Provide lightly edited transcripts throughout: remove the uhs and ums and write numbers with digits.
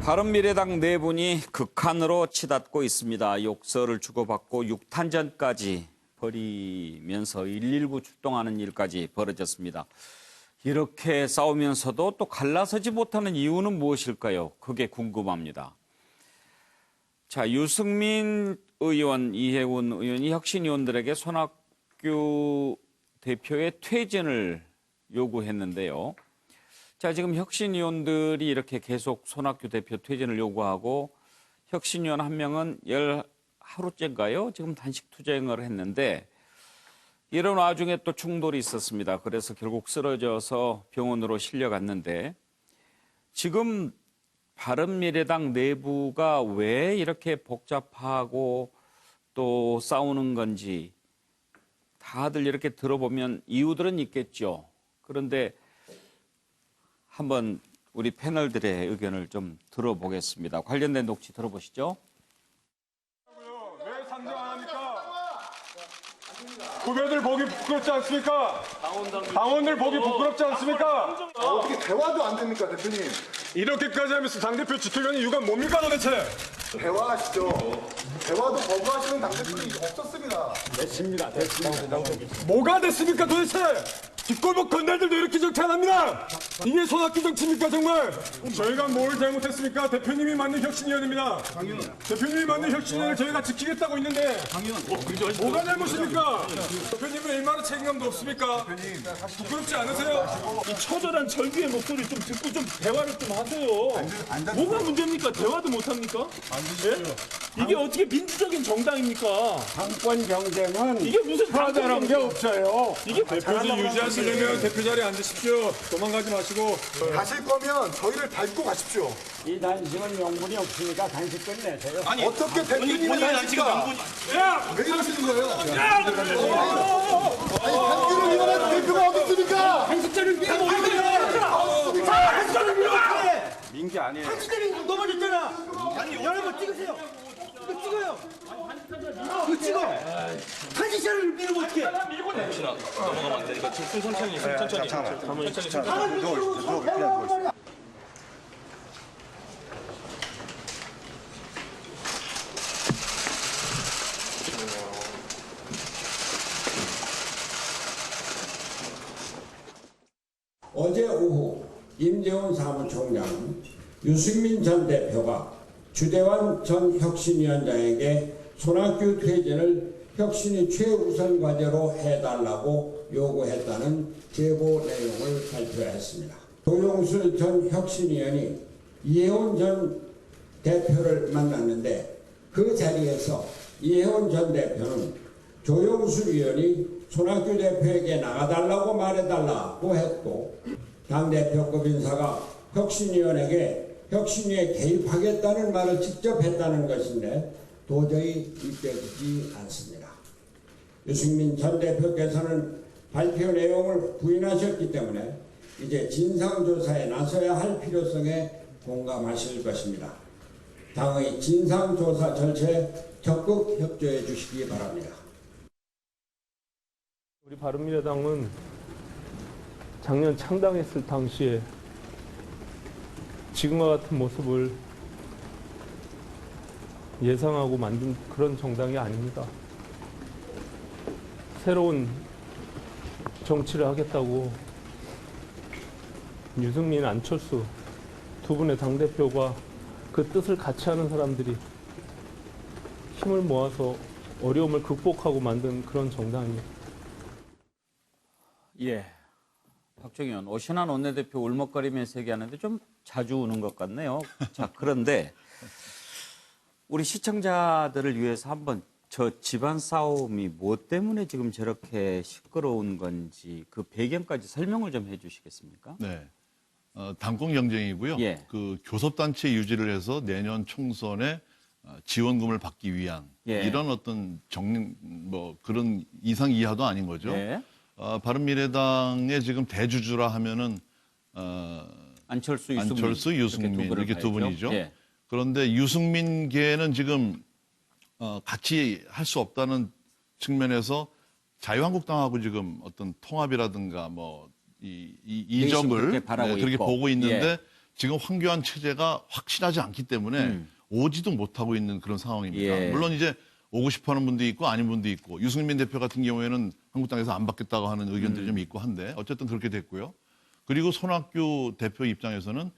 바른미래당 네 분이 극한으로 치닫고 있습니다. 욕설을 주고받고 육탄전까지 벌이면서 119 출동하는 일까지 벌어졌습니다. 이렇게 싸우면서도 또 갈라서지 못하는 이유는 무엇일까요? 그게 궁금합니다. 자, 유승민 의원, 이해운 의원이 혁신위원들에게 손학규 대표의 퇴진을 요구했는데요. 자, 지금 혁신위원들이 이렇게 계속 손학규 대표 퇴진을 요구하고 혁신위원 한 명은 10하루째인가요? 지금 단식 투쟁을 했는데 이런 와중에 또 충돌이 있었습니다. 그래서 결국 쓰러져서 병원으로 실려갔는데 지금 바른미래당 내부가 왜 이렇게 복잡하고 또 싸우는 건지 다들 이렇게 들어보면 이유들은 있겠죠. 그런데 한번 우리 패널들의 의견을 좀 들어보겠습니다. 관련된 녹취 들어보시죠. 왜 상정 안 합니까? 후배들 보기 부끄럽지 않습니까? 당원들 보기 부끄럽지 않습니까? 어떻게 대화도 안 됩니까, 대표님? 이렇게까지 하면서 당대표 주특위원 이유가 뭡니까 도대체? 대화하시죠. 대화도 거부하시는 당대표는 없었습니다. 됐습니다. 뭐가 됐습니까 도대체? 뒷골목 건달들도 이렇게 정치 안 합니다. 이게 손학규 정치입니까 정말? 저희가 뭘 잘못했습니까? 대표님이 만든 혁신위원입니다. 대표님이 만든 혁신위원을 저희가 지키겠다고 있는데 뭐가 잘못입니까? 대표님은 얼마나 책임감도 없습니까? 부끄럽지 않으세요? 이 처절한 절규의 목소리 좀 듣고 좀 대화를 좀 하세요. 뭐가 문제입니까? 대화도 못 합니까? 예? 이게 어떻게 민주적인 정당입니까? 당권 경쟁은 이게 무슨 프라자란 게 없어요. 이게 대표를 유지하시려면 대표 자리에 앉으십시오. 도망가지 마시고. 가실 거면 저희를 밟고 가십시오. 이 단식은 명분이 없으니까 단식 끝내세요. 어떻게 대표님이 하십니까? 왜 이러시는 거예요? 아니, 단기로 위반한 대표가 어디 있습니까? 당직자를 밀고 민기 아니에요. 당신들이 넘어졌잖아. 아니, 여러분 찍으세요. 이거 찍어요. 이거 찍어. 당신들을 밀으면 어떡해? 넘어가면 안 되니까 천천히. 어제 오후 임재원 사무총장은 유승민 전 대표가 주대환 전 혁신위원장에게 손학규 퇴진을 혁신이 최우선 과제로 해달라고 요구했다는 제보 내용을 발표했습니다. 조용술 전 혁신위원이 이해운 전 대표를 만났는데 그 자리에서 이해운 전 대표는 조용술 위원이 손학규 대표에게 나가달라고 말해달라고 했고 당대표급 인사가 혁신위원에게 혁신위에 개입하겠다는 말을 직접 했다는 것인데 도저히 믿겨지지 않습니다. 유승민 전 대표께서는 발표 내용을 부인하셨기 때문에 이제 진상조사에 나서야 할 필요성에 공감하실 것입니다. 당의 진상조사 절차에 적극 협조해 주시기 바랍니다. 우리 바른미래당은 작년 창당했을 당시에 지금과 같은 모습을 예상하고 만든 그런 정당이 아닙니다. 새로운 정치를 하겠다고 유승민, 안철수 두 분의 당대표가 그 뜻을 같이 하는 사람들이 힘을 모아서 어려움을 극복하고 만든 그런 정당입니다. 예, 박정현, 오신환 원내대표 울먹거리면서 얘기하는데 좀 자주 우는 것 같네요. 자, 그런데 우리 시청자들을 위해서 한번 저 집안 싸움이 뭐 때문에 지금 저렇게 시끄러운 건지 그 배경까지 설명을 좀 해주시겠습니까? 네. 당권 경쟁이고요. 예. 그 교섭단체 유지를 해서 내년 총선에 지원금을 받기 위한 예. 이런 어떤 그런 이상 이하도 아닌 거죠. 예. 바른미래당의 지금 대주주라 하면은 안철수, 유승민 이렇게 두 분이죠. 예. 그런데 유승민계는 지금 같이 할 수 없다는 측면에서 자유한국당하고 지금 어떤 통합이라든가 이 점을 그렇게 바라고 그렇게 있고. 보고 있는데 예. 지금 황교안 체제가 확실하지 않기 때문에 오지도 못하고 있는 그런 상황입니다. 예. 물론 이제 오고 싶어하는 분도 있고 아닌 분도 있고 유승민 대표 같은 경우에는 한국당에서 안 받겠다고 하는 의견들이 좀 있고 한데 어쨌든 그렇게 됐고요. 그리고 손학규 대표 입장에서는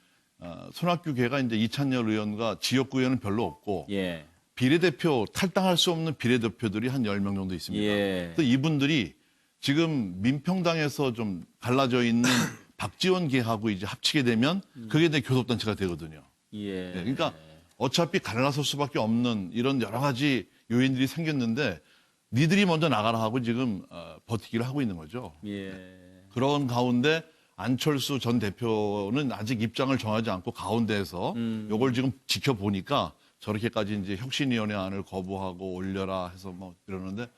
손학규계가 이제 이찬열 의원과 지역구 의원은 별로 없고 예. 비례대표 탈당할 수 없는 비례대표들이 한 10명 정도 있습니다. 예. 또 이분들이 지금 민평당에서 좀 갈라져 있는 박지원계하고 이제 합치게 되면 그게 이제 교섭단체가 되거든요. 예. 네, 그러니까 어차피 갈라설 수밖에 없는 이런 여러 가지 요인들이 생겼는데 니들이 먼저 나가라 하고 지금 버티기를 하고 있는 거죠. 예. 그런 가운데 안철수 전 대표는 아직 입장을 정하지 않고 가운데에서 요걸 지금 지켜보니까 저렇게까지 이제 혁신위원회 안을 거부하고 올려라 해서 뭐 이러는데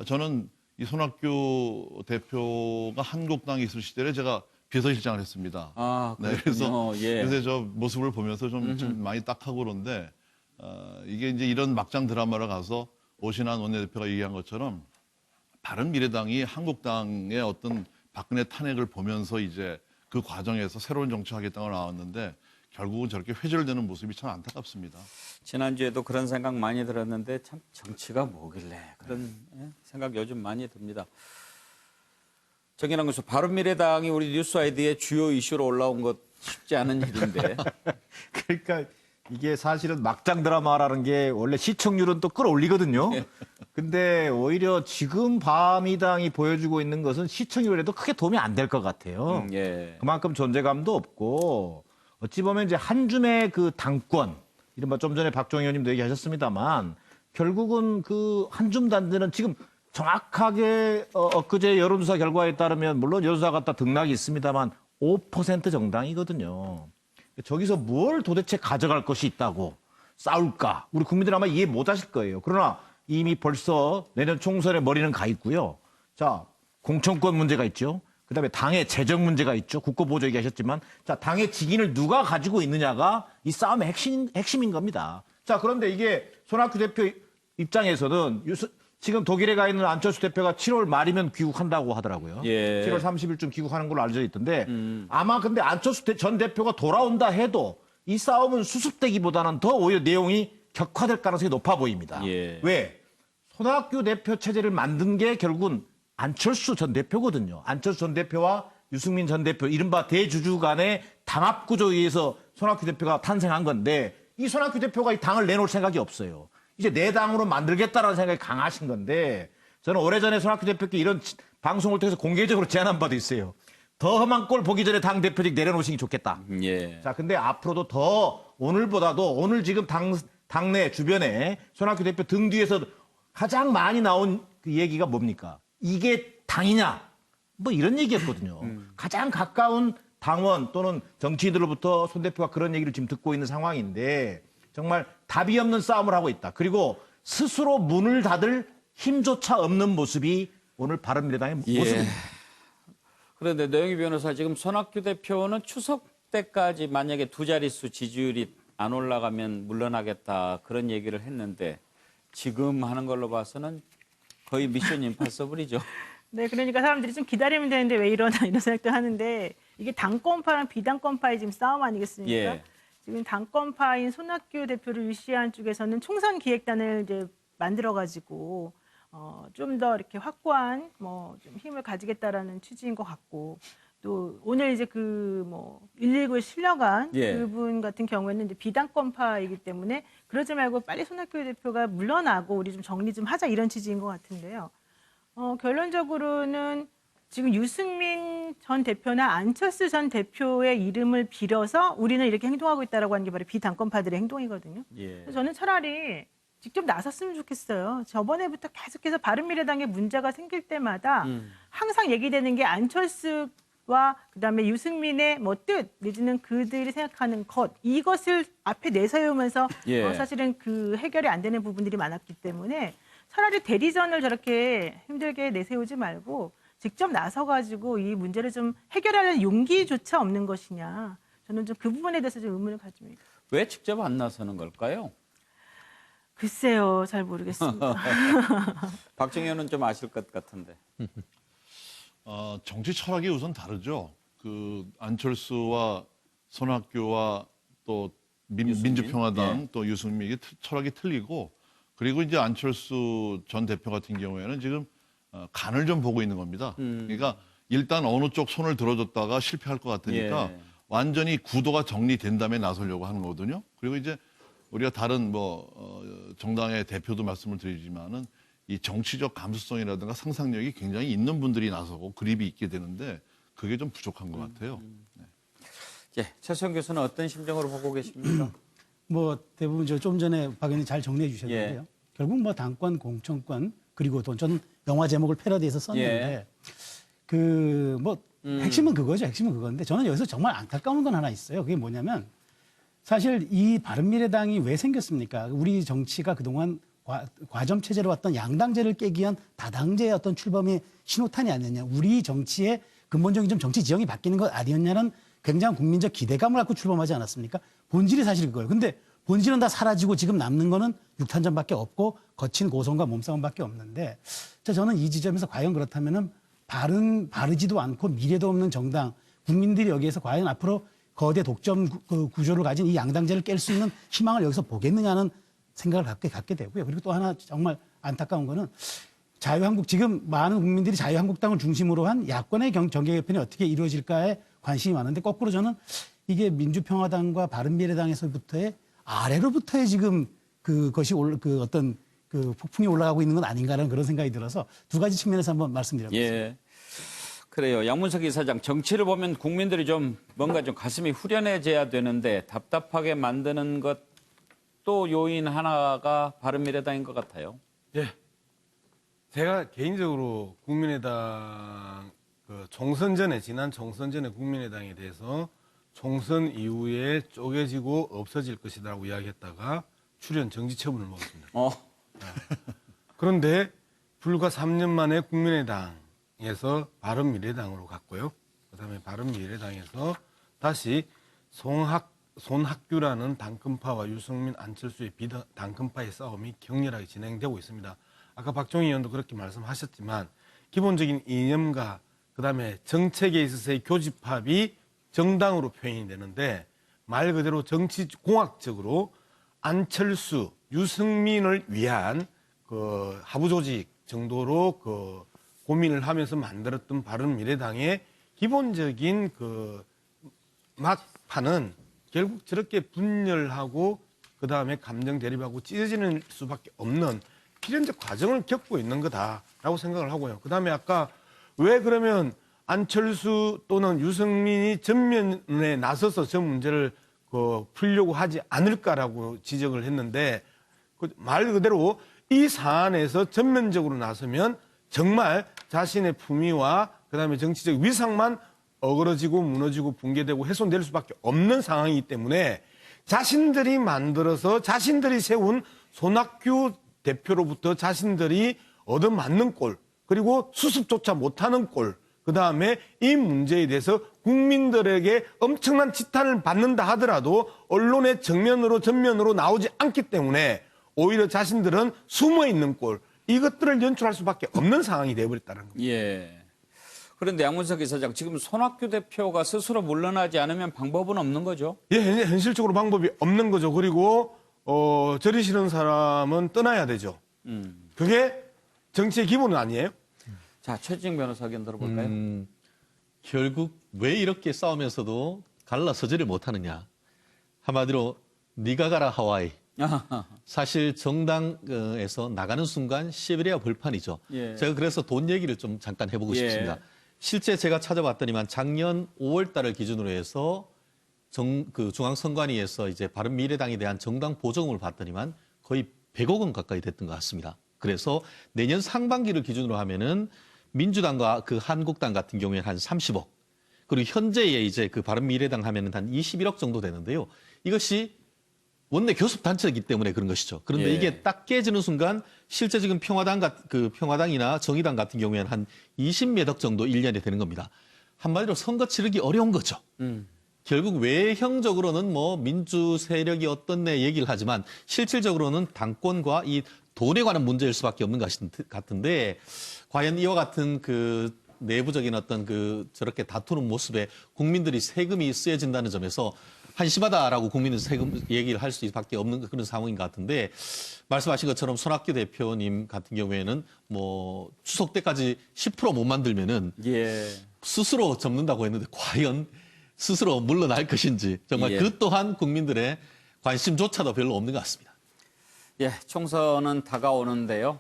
저는 이 손학규 대표가 한국당에 있을 시절에 제가 비서실장을 했습니다. 아, 네, 그렇군요. 그래서 예. 요새 저 모습을 보면서 좀 많이 딱하고 그런데 이게 이제 이런 막장 드라마를 가서 오신환 원내대표가 얘기한 것처럼 바른미래당이 한국당의 어떤 박근혜 탄핵을 보면서 이제 그 과정에서 새로운 정치하겠다고 나왔는데 결국은 저렇게 회절되는 모습이 참 안타깝습니다. 지난주에도 그런 생각 많이 들었는데 참 정치가 뭐길래 그런 생각 요즘 많이 듭니다. 정연한 교수, 바른미래당이 우리 뉴스아이드의 주요 이슈로 올라온 것 쉽지 않은 일인데. 그러니까 이게 사실은 막장 드라마라는 게 원래 시청률은 또 끌어올리거든요. 근데 오히려 지금 바미당이 보여주고 있는 것은 시청률에도 크게 도움이 안 될 것 같아요. 예. 그만큼 존재감도 없고 어찌 보면 이제 한 줌의 그 당권, 이른바 좀 전에 박종희 의원님도 얘기하셨습니다만 결국은 그 한 줌 단지는 지금 정확하게 엊그제 여론조사 결과에 따르면 물론 여론조사가 다 등락이 있습니다만 5% 정당이거든요. 저기서 뭘 도대체 가져갈 것이 있다고 싸울까? 우리 국민들 아마 이해 못 하실 거예요. 그러나 이미 벌써 내년 총선에 머리는 가 있고요. 자, 공천권 문제가 있죠. 그다음에 당의 재정 문제가 있죠. 국고보조 얘기하셨지만 자, 당의 직인을 누가 가지고 있느냐가 이 싸움의 핵심인 겁니다. 자, 그런데 이게 손학규 대표 입장에서는 지금 독일에 가 있는 안철수 대표가 7월 말이면 귀국한다고 하더라고요. 예. 7월 30일쯤 귀국하는 걸로 알려져 있던데 아마 근데 안철수 전 대표가 돌아온다 해도 이 싸움은 수습되기보다는 더 오히려 내용이 격화될 가능성이 높아 보입니다. 예. 왜? 손학규 대표 체제를 만든 게 결국은 안철수 전 대표거든요. 안철수 전 대표와 유승민 전 대표, 이른바 대주주 간의 당합구조에 의해서 손학규 대표가 탄생한 건데 이 손학규 대표가 이 당을 내놓을 생각이 없어요. 이제 내 당으로 만들겠다라는 생각이 강하신 건데 저는 오래전에 손학규 대표께 이런 방송을 통해서 공개적으로 제안한 바도 있어요. 더 험한 꼴 보기 전에 당 대표직 내려놓으시기 좋겠다. 예. 자, 근데 앞으로도 더 오늘보다도 오늘 지금 당내 주변에 손학규 대표 등 뒤에서 가장 많이 나온 그 얘기가 뭡니까? 이게 당이냐? 뭐 이런 얘기였거든요. 가장 가까운 당원 또는 정치인들로부터 손 대표가 그런 얘기를 지금 듣고 있는 상황인데 정말 답이 없는 싸움을 하고 있다. 그리고 스스로 문을 닫을 힘조차 없는 모습이 오늘 바른미래당의 예. 모습입니다. 그런데 노영희 변호사, 지금 손학규 대표는 추석 때까지 만약에 두 자릿수 지지율이 안 올라가면 물러나겠다 그런 얘기를 했는데 지금 하는 걸로 봐서는 거의 미션 임파서블이죠. 네, 그러니까 사람들이 좀 기다리면 되는데 왜 이러나 이런 생각도 하는데 이게 당권파랑 비당권파의 지금 싸움 아니겠습니까? 예. 지금 당권파인 손학규 대표를 유시한 쪽에서는 총선 기획단을 이제 만들어가지고 좀 더 이렇게 확고한 좀 힘을 가지겠다라는 취지인 것 같고 또 오늘 이제 119에 실려간 예. 그분 같은 경우에는 이제 비당권파이기 때문에 그러지 말고 빨리 손학규 대표가 물러나고 우리 좀 정리 좀 하자 이런 취지인 것 같은데요. 결론적으로는 지금 유승민 전 대표나 안철수 전 대표의 이름을 빌어서 우리는 이렇게 행동하고 있다라고 하는 게 바로 비당권파들의 행동이거든요. 예. 그래서 저는 차라리 직접 나섰으면 좋겠어요. 저번에부터 계속해서 바른미래당에 문제가 생길 때마다 항상 얘기되는 게 안철수와 그다음에 유승민의 뜻 내지는 그들이 생각하는 것 이것을 앞에 내세우면서 예. 사실은 그 해결이 안 되는 부분들이 많았기 때문에 차라리 대리전을 저렇게 힘들게 내세우지 말고 직접 나서가지고 이 문제를 좀 해결하는 용기조차 없는 것이냐. 저는 좀 그 부분에 대해서 좀 의문을 가집니다. 왜 직접 안 나서는 걸까요? 글쎄요, 잘 모르겠습니다. 박정현은 좀 아실 것 같은데. 정치 철학이 우선 다르죠. 그 안철수와 손학규와 또 민주평화당 예. 또 유승민이 철학이 틀리고 그리고 이제 안철수 전 대표 같은 경우에는 지금 간을 좀 보고 있는 겁니다. 그러니까 일단 어느 쪽 손을 들어줬다가 실패할 것 같으니까 예. 완전히 구도가 정리된 다음에 나서려고 하는 거거든요. 그리고 이제 우리가 다른 정당의 대표도 말씀을 드리지만은 이 정치적 감수성이라든가 상상력이 굉장히 있는 분들이 나서고 그립이 있게 되는데 그게 좀 부족한 것 같아요. 예, 최수영 교수는 어떤 심정으로 보고 계십니까? 뭐 대부분 좀 전에 박 의원님 잘 정리해 주셨는데요. 예. 결국 뭐 당권, 공천권 그리고 또 전 영화 제목을 패러디해서 썼는데 그 뭐 핵심은 그거죠. 핵심은 그건데 저는 여기서 정말 안타까운 건 하나 있어요. 그게 뭐냐면 사실 이 바른미래당이 왜 생겼습니까? 우리 정치가 그동안 과점 체제로 왔던 양당제를 깨기 위한 다당제의 어떤 출범의 신호탄이 아니었냐. 우리 정치의 근본적인 좀 정치 지형이 바뀌는 것 아니었냐는 굉장한 국민적 기대감을 갖고 출범하지 않았습니까? 본질이 사실 그거예요. 근데 본질은 다 사라지고 지금 남는 거는 육탄전밖에 없고 거친 고성과 몸싸움밖에 없는데 저는 이 지점에서 과연 그렇다면은 바르지도 않고 미래도 없는 정당 국민들이 여기에서 과연 앞으로 거대 독점 구조를 가진 이 양당제를 깰 수 있는 희망을 여기서 보겠느냐는 생각을 갖게 되고요. 그리고 또 하나 정말 안타까운 거는 자유한국 지금 많은 국민들이 자유한국당을 중심으로 한 야권의 정계 개편이 어떻게 이루어질까에 관심이 많은데 거꾸로 저는 이게 민주평화당과 바른미래당에서부터의 아래로부터의 지금 그것이 어떤 그 폭풍이 올라가고 있는 건 아닌가라는 그런 생각이 들어서 두 가지 측면에서 한번 말씀드려보겠습니다. 예. 그래요. 양문석 이사장, 정치를 보면 국민들이 좀 뭔가 좀 가슴이 후련해져야 되는데 답답하게 만드는 것도 요인 하나가 바른미래당인 것 같아요. 예. 제가 개인적으로 국민의당 지난 총선 전에 국민의당에 대해서 총선 이후에 쪼개지고 없어질 것이라고 이야기했다가 출연 정지 처분을 먹었습니다. 그런데 불과 3년 만에 국민의당에서 바른미래당으로 갔고요. 그다음에 바른미래당에서 다시 손학규라는 당권파와 유승민, 안철수의 비당권파의 싸움이 격렬하게 진행되고 있습니다. 아까 박종희 의원도 그렇게 말씀하셨지만 기본적인 이념과 그다음에 정책에 있어서의 교집합이 정당으로 표현이 되는데 말 그대로 정치 공학적으로 안철수, 유승민을 위한 그 하부 조직 정도로 그 고민을 하면서 만들었던 바른미래당의 기본적인 그 막판은 결국 저렇게 분열하고 그다음에 감정 대립하고 찢어지는 수밖에 없는 필연적 과정을 겪고 있는 거다라고 생각을 하고요. 그다음에 아까 왜 그러면 안철수 또는 유승민이 전면에 나서서 저 문제를 풀려고 하지 않을까라고 지적을 했는데 말 그대로 이 사안에서 전면적으로 나서면 정말 자신의 품위와 그다음에 정치적 위상만 어그러지고 무너지고 붕괴되고 훼손될 수밖에 없는 상황이기 때문에 자신들이 만들어서 자신들이 세운 손학규 대표로부터 자신들이 얻어맞는 꼴 그리고 수습조차 못하는 꼴 그다음에 이 문제에 대해서 국민들에게 엄청난 지탄을 받는다 하더라도 언론의 전면으로 나오지 않기 때문에 오히려 자신들은 숨어있는 꼴 이것들을 연출할 수밖에 없는 상황이 되어버렸다는 겁니다. 예. 그런데 양문석 이사장, 지금 손학규 대표가 스스로 물러나지 않으면 방법은 없는 거죠? 예, 현실적으로 방법이 없는 거죠. 그리고 저리 싫은 사람은 떠나야 되죠. 그게 정치의 기본은 아니에요? 자, 최진영 변호사 의견 들어볼까요? 결국 왜 이렇게 싸우면서도 갈라서지를 못하느냐. 한마디로 네가 가라 하와이. 사실 정당에서 나가는 순간 시베리아 벌판이죠. 예. 제가 그래서 돈 얘기를 좀 잠깐 해보고 예. 싶습니다. 실제 제가 찾아봤더니만 작년 5월 달을 기준으로 해서 중앙선관위에서 이제 바른미래당에 대한 정당 보조금을 봤더니만 거의 100억 원 가까이 됐던 것 같습니다. 그래서 내년 상반기를 기준으로 하면은 민주당과 그 한국당 같은 경우에는 한 30억. 그리고 현재의 이제 그 바른미래당 하면은 한 21억 정도 되는데요. 이것이 원내 교섭 단체이기 때문에 그런 것이죠. 그런데 예. 이게 딱 깨지는 순간 실제 지금 평화당이나 정의당 같은 경우에는 한 20몇 억 정도 1년에 되는 겁니다. 한마디로 선거 치르기 어려운 거죠. 결국 외형적으로는 뭐 민주 세력이 어떻네 얘기를 하지만 실질적으로는 당권과 이 돈에 관한 문제일 수밖에 없는 것 같은데 과연 이와 같은 그 내부적인 어떤 그 저렇게 다투는 모습에 국민들이 세금이 쓰여진다는 점에서 한심하다라고 국민은 세금 얘기를 할 수밖에 없는 그런 상황인 것 같은데 말씀하신 것처럼 손학규 대표님 같은 경우에는 뭐 추석 때까지 10% 못 만들면은 예. 스스로 접는다고 했는데 과연 스스로 물러날 것인지 정말 예. 그 또한 국민들의 관심조차도 별로 없는 것 같습니다. 예, 총선은 다가오는데요.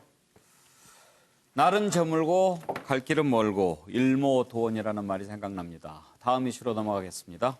날은 저물고 갈 길은 멀고 일모도원이라는 말이 생각납니다. 다음 이슈로 넘어가겠습니다.